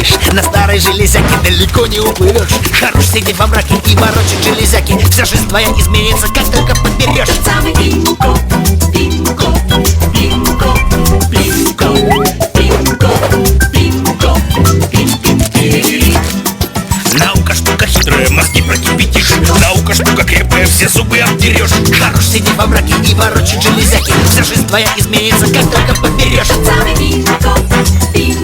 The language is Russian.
слышь, на старой железяке далеко не уплывешь. Хорош сидеть во мраке и ворочать железяки. Вся жизнь твоя изменится, как только подберешь. Самый Пин Код, Пин Код, Пин Код, Пин Код, Пин Код, Пин Код, Пин. Наука штука хитрая, мозги прокипятишь. Наука штука крепкая, все зубы обдерешь. Хорош сидеть во мраке и ворочать железяки. Вся жизнь твоя изменится, как только подберешь. Самый Пин Код, Пин